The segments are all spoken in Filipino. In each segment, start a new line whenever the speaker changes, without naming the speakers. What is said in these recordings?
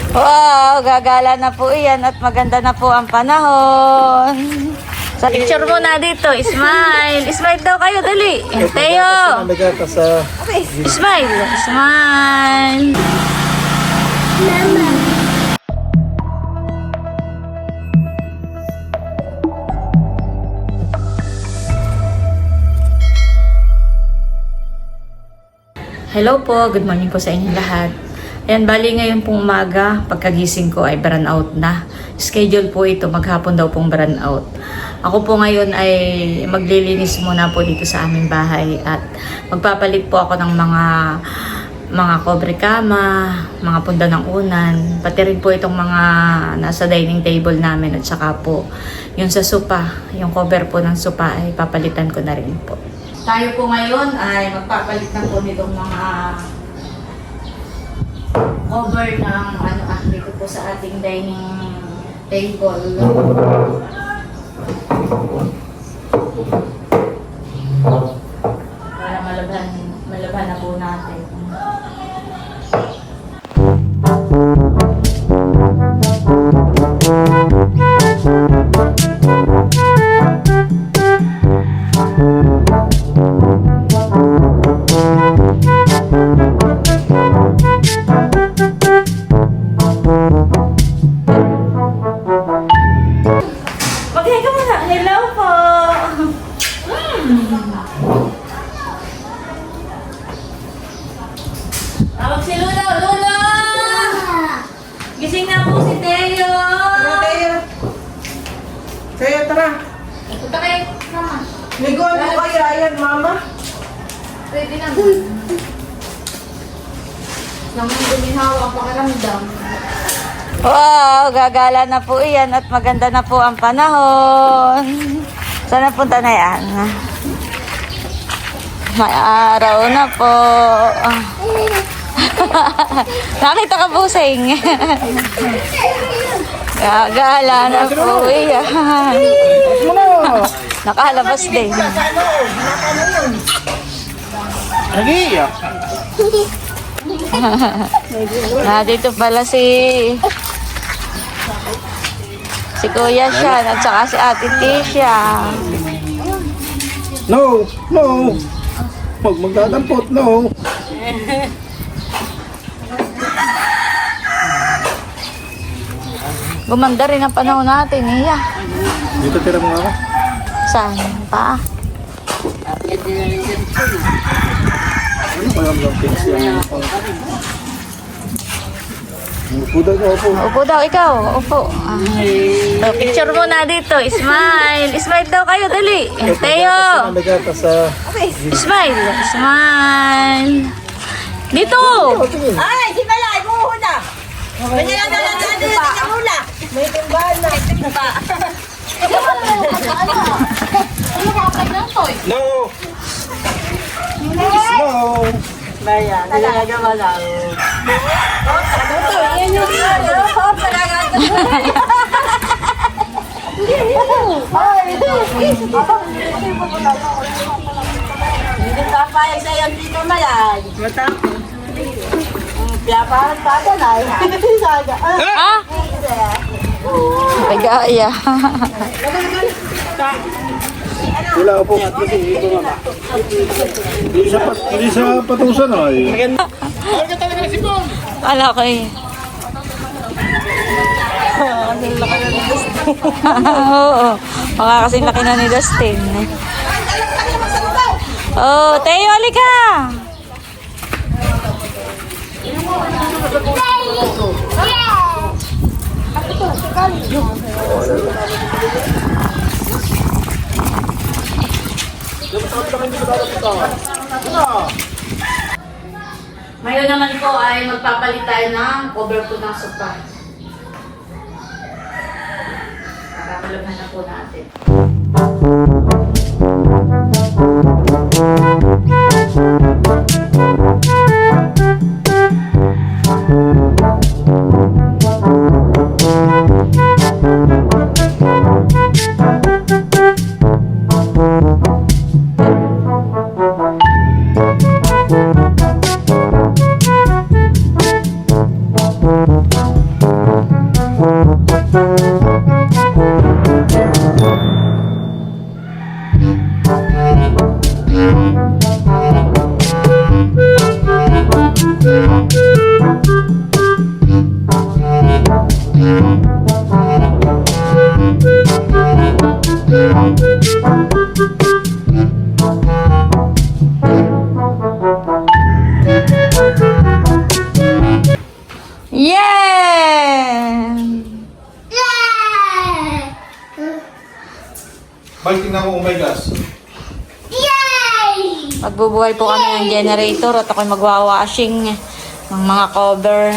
Wow, gagala na po iyan at maganda na po ang panahon. Sa picture mo na dito, smile. Smile daw kayo, dali. Teo. Smile. Smile. Hello po, good morning po sa inyo lahat. Ayan, bali ngayon pong umaga, pagkagising ko ay burnout na. Schedule po ito, maghapon daw pong burnout. Ako po ngayon ay maglilinis muna po dito sa aming bahay at magpapalit po ako ng mga cover kama, mga punda ng unan, pati rin po itong mga nasa dining table namin at saka po yung sa sopa, yung cover po ng sopa ay papalitan ko na rin po. Tayo po ngayon ay magpapalit na po nitong mga cover ng dito po sa ating dining table. Para malabhan na po natin. Tawag si Lula! Lula! Gising na po si Teo!
Tara, Teo! Teo, tara!
Punta kayo, mama.
Liguan mo kaya yan, mama?
Pwede na. Naman guminawa ang pakiramdam. Wow! Gagala na po iyan at maganda na po ang panahon. Saan na punta na yan? May araw na po. Nakita ka busing. Gagala na po iyan. Nakalabas din. Dito pala si Kuya Sean at saka si Ate Tisha.
No! No! Huwag magdadampot, no!
Gumanda rin ang panahon natin, iya.
Dito tira mo ako.
Saan pa?
Ano kaya mga things yan? Upo daw ka, upo.
Upo daw, ikaw. Upo. So, picture mo na dito. Smile. Smile daw kayo, dali. Teo.
Nagata sa...
Smile. Smile. Dito.
Ay, di pala, imuhuna! Kanya lang na mula! May timbahan na!
No! No!
Bayan, nilalaga ba lang? Yan yung hindi ka payag sa iyong dito malay. Matapos. Piyapahan pa ka na.
Ha? Nagaya.
Wala po. Hindi sa patusan ay.
Ala ko eh. Oo. Baka kasing laki na ni Dustin. Oh, Teo, halika! Ngayon naman po ay magpapalit tayo ng cover po ng sofa. Nakakalaghan na po natin.
Balik, tingnan mo kung may gas.
Magbubuhay po kami ng generator at ako'y magwawashing ng mga cover.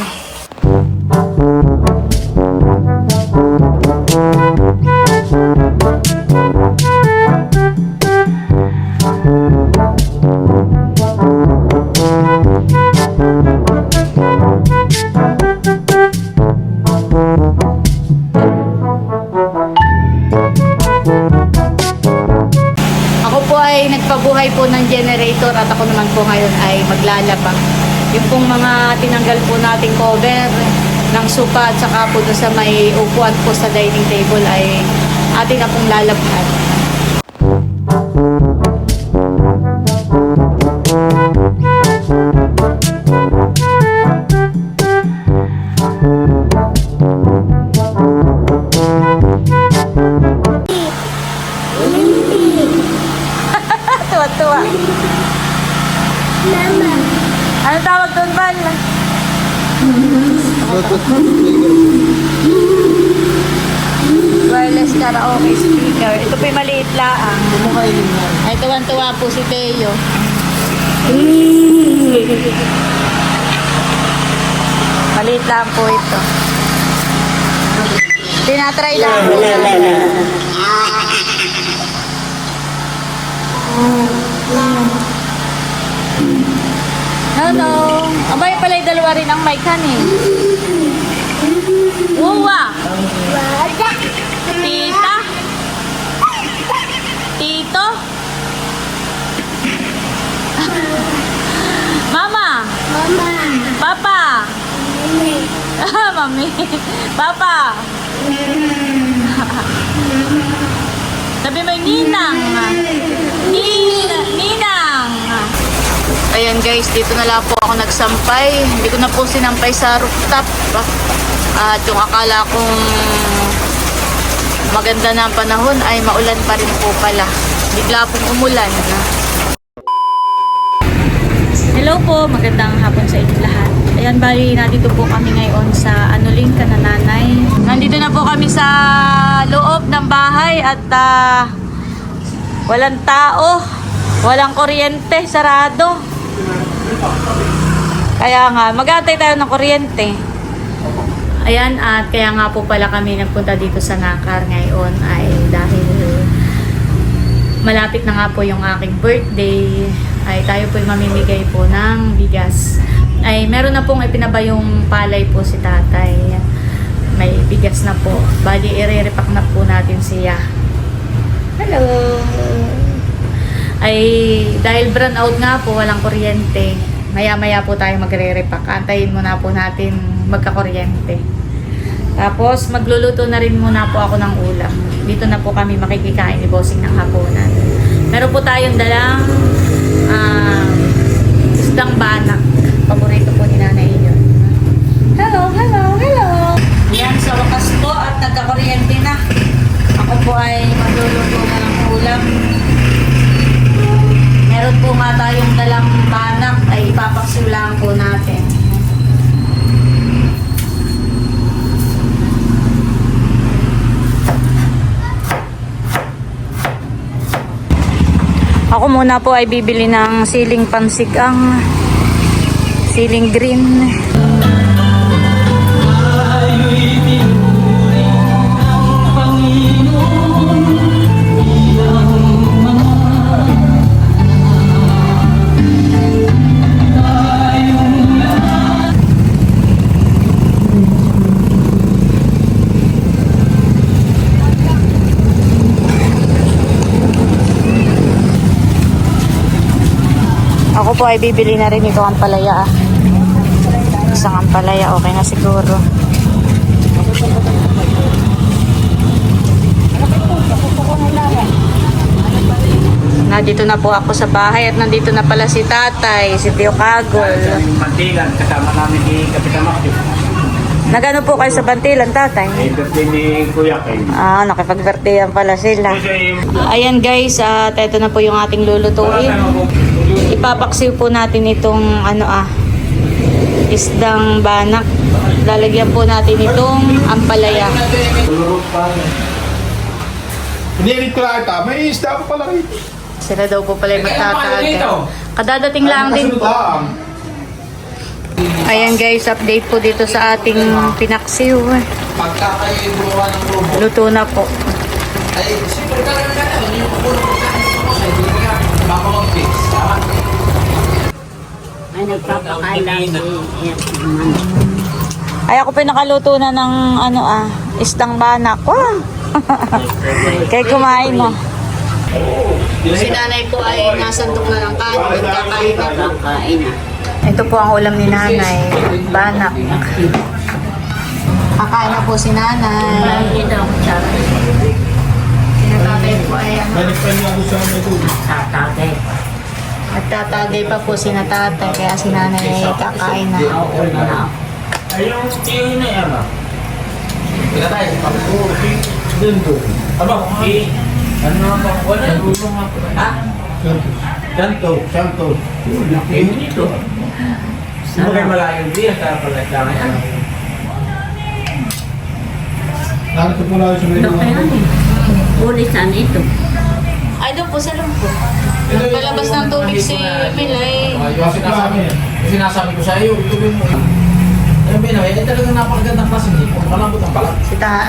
Ako po ay nagpabuhay po ng generator at ako naman po ngayon ay maglalaba. Yung pong mga tinanggal po nating cover ng sopa at saka po doon sa may upuan po sa dining table ay atin na pong lalabhan. Tuwa-tuwa.
Mama.
Ano tawag doon, Val? Wireless karaoke speaker. Ito po yung maliit laang.
Kumakainin mo.
Ay, tuwan-tuwa po si Teo. Maliit lang po ito. Tinatry lang po. Hello. Abay pala yung dalawa rin ang mic eh. Uwa. Tita. Tito. Mama.
Mama.
Papa.
Mami.
Mami. Papa. Sabi mo yung ninang. Ninang. Ayan guys, dito na lang po ako nagsampay. Hindi ko na po sinampay sa rooftop. At yung akala kong maganda na ang panahon ay maulan pa rin po pala. Bigla pong umulan. Hello po, magandang hapon sa inyo lahat. Ayan, bali nandito po kami ngayon sa Anuling, Kanananay. Nandito na po kami sa loob ng bahay at walang tao, walang kuryente, sarado. Kaya nga, mag-aantay tayo ng kuryente. Ayan, at kaya nga po pala kami nagpunta dito sa Nakar ngayon ay dahil malapit na nga po yung aking birthday, ay tayo po mamimigay po ng bigas. Ay meron na pong ipinabayong palay po si tatay. May bigas na po. Bali, i-repack na po natin siya. Hello! Ay dahil brown out nga po, walang kuryente. Maya-maya po tayo magre-repack. Antayin muna po natin magka-kuryente. Tapos magluluto na rin muna po ako ng ulam. Dito na po kami makikikain ni Bossing ng hapunan. Meron po tayong dalang isdang banak. Paborito po ni Nanay yun. Hello, hello, hello! Yan, sa wakas po at nagka-kuryente na. Ako po ay magluluto na ng ulam. Meron po nga tayong dalang banak ay ipapaksiw po natin. Ako muna po ay bibili ng siling pansigang, siling green. Ako po ay bibili na rin ito ang palaya. Isang ampalaya, okay na siguro. Nandito na po ako sa bahay at nandito na pala si tatay, si Tio Kagol.
Bantilan, kasama namin ni Kapitan Matthew.
Nagano po kayo sa Bantilan, tatay?
Birthday ni Kuya Ken.
Nakipag-birthdayan pala sila.
Kasi
Ayan guys, at ito na po yung ating lulutuin. Ipapaksiw po natin itong isdang banak. Lalagyan po natin itong ampalaya.
Pinilit ko lang ito. May isda pa pala rito.
Sila daw po pala yung magtatagal. Kadadating lang din po. Ayan guys, update po dito sa ating pinaksiw.
Pagka kayo gumawa ng robot,
Luto na po.
ay simple ka lang ka. Yung kukulo ko sa hindi ka baka mag-fix.
Ay, nagpapakain lang
Ay ako pinakaluto na ng isdang banak. Wow! Kaya kumain mo. Si nanay po ay nasandok na ng kanin. Kakain na po.
Kakain na.
Ito po ang ulam ni nanay. Banak. Kakain na po si nanay.
Dito ako sa
Sinatatay po ay
Balik-balik ako sa ano ito.
tatagay.
nagtatagay pa po si natatay. Kaya si nanay ay kakain na.
Oo na.
Ay, yung na yan ah.
Pinatay. Doon to.
Aba, ano nga ba? Wala, tulong ako. Ha? Santo. Laki mo dito. Hindi kayo malayo diyan, kaya pala kailangan.
Nakita po lang sa mga
Pulisan ito.
Ay, doon po sa lumpo. Nagpalabas ng tubig si Milay.
Sinasabi ko sa iyo, ituloy mo. Ayun, Binay, talagang napakagandang klase. Hindi ko malambot ang balat.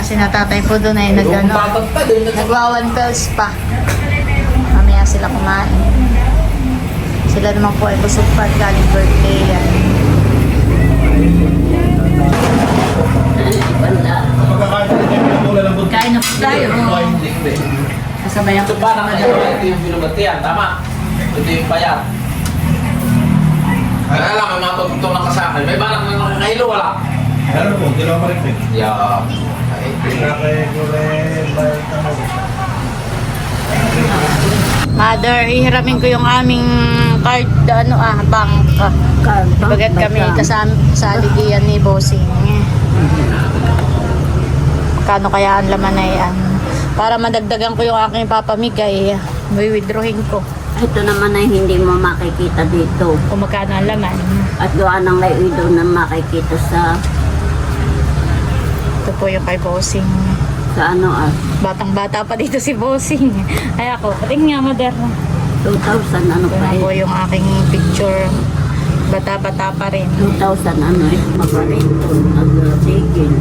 Si natatay po doon ay
Yung batat pa, doon
nagwa 1 pills pa. Mamaya sila kumain. Sila naman po ay busog pa at galing birthday yan.
Banda.
Pagkakain ko yung pinatula ng buntis.
Kain na po tayo.
Hindi.
Kasabayan
Ito
ko.
pa naman ito yung binubatian, tama? Ito yung payat. Kaya lang, may mga tututong kasama. May balak na nakakahilo, wala.
Ano po, dalawa pa rin po.
Yeah.
Mother, ihiramin ko yung aming card, bank. Bagat kami kasama sa aligian ni Bossing. Kano kaya ang laman na yan? Para madagdagan ko yung aking papamigay, may withdrawing ko.
Ito naman ay hindi mo makikita dito.
Kung magkano ang laman.
At doon ang laido na makikita sa
Ito po yung kay Bossing.
ano
Batang-bata pa dito si Bossing. Ay ako, pating nga mother.
2,000 ano
Ito
pa
na po
eh.
yung aking picture. Bata-bata pa rin.
2,000 ano eh. Maparito. Nag-tigil.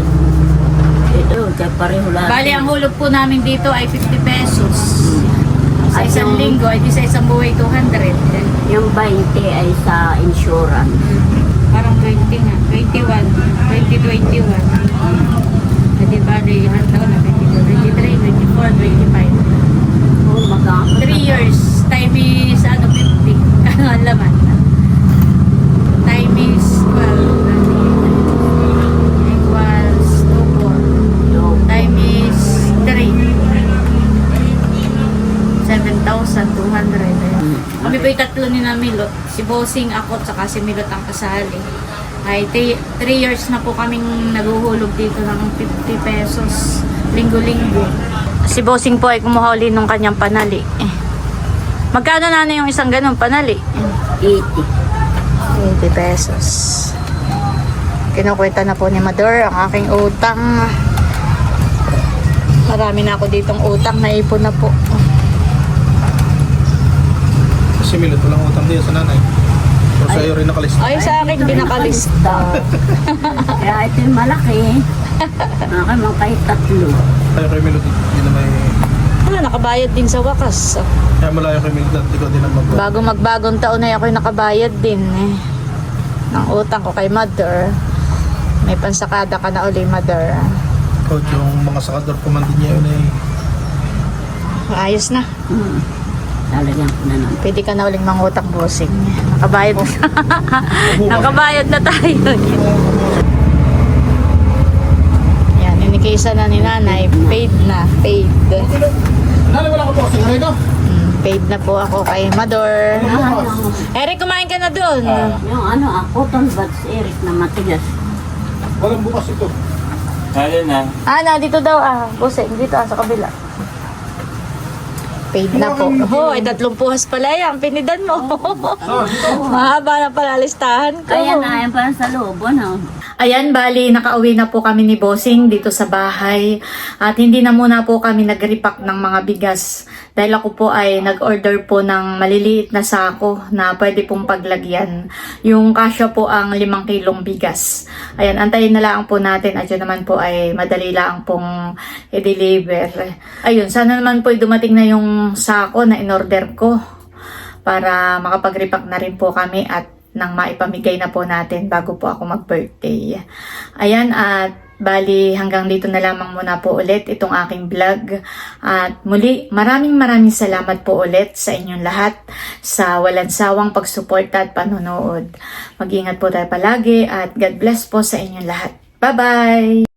Ito, kaya pareho lang.
Bali, ang hulog po namin dito ay 50 pesos. Sa
At
isang
yung-
linggo, ay di sa isang buhay 200.
Yung 20 ay sa insurance.
Parang 20 nga. 21. 2021. Hindi bali, ilang taon na? 22, 23, 24, 25.
Oh,
3 years. Time is 50. Ano ang laman? Time is 12. Equals 24. Time is 3. 7,200. Kami po yung tatlo ni na Milot. Si Bossing, ako, tsaka si Milot ang kasali. Ay 3 years na po kaming naguhulog dito ng 50 pesos. Linggo-linggo. Si Bossing po ay kumuha uli nung kanyang panali. Magkano na yung isang ganun panali?
80.
80 pesos. Kinukwenta na po ni Mador ang aking utang. Marami na ako ditong utang na ipon na po.
Kasi Milot, walang utang din sa nanay. So sa iyo rin nakalista.
Ay, sa akin din nakalista.
Kaya ito yung malaki. Malaki mga kahit 3.
Tayo kay Milot, hindi na may...
Nakabayad din sa wakas.
Kaya malayo kay Milot at ikaw din ang mag...
Bago magbagong taon ay ako'y nakabayad din ng utang ko kay Mother. May pansakada ka na uli, Mother.
Coach, yung mga sakador kumandin niya yun eh.
Ayos na.
Talagang ko na lang.
Pwede ka na uling mangutang, Bossing. Nakabayad na. Nakabayad na tayo. Yan, inikisa na ni nanay. Paid na. Paid.
Nanay, wala ka po kasi rito.
Paid na po ako kay Mador. Eric, kumain ka na dun.
Yung cotton buds, Eric, na matigas.
Walang bukas ito.
Ayun na.
Dito daw Bossing, dito sa kabila. Paid na po. Ay 3 puhas pala yan. Pinidan mo. Mahaba na pala listahan ko.
Kaya na, yan parang sa loob, ano?
Ayan, bali, nakauwi na po kami ni Bossing dito sa bahay. At hindi na muna po kami nag-repack ng mga bigas. Dahil ako po ay nag-order po ng maliliit na sako na pwede pong paglagyan. Yung kasya po ang 5 kilong bigas. Ayan, antayin na lang po natin. At yun naman po ay madali lang pong i-deliver. Ayun, sana naman po ay dumating na yung sako na in-order ko. Para makapag-repack na rin po kami at nang maipamigay na po natin bago po ako mag-birthday. Ayan, at bali hanggang dito na lamang muna po ulit itong aking vlog. At muli, maraming salamat po ulit sa inyong lahat sa walang sawang pagsuporta at panonood. Mag-ingat po tayo palagi at God bless po sa inyong lahat. Bye-bye!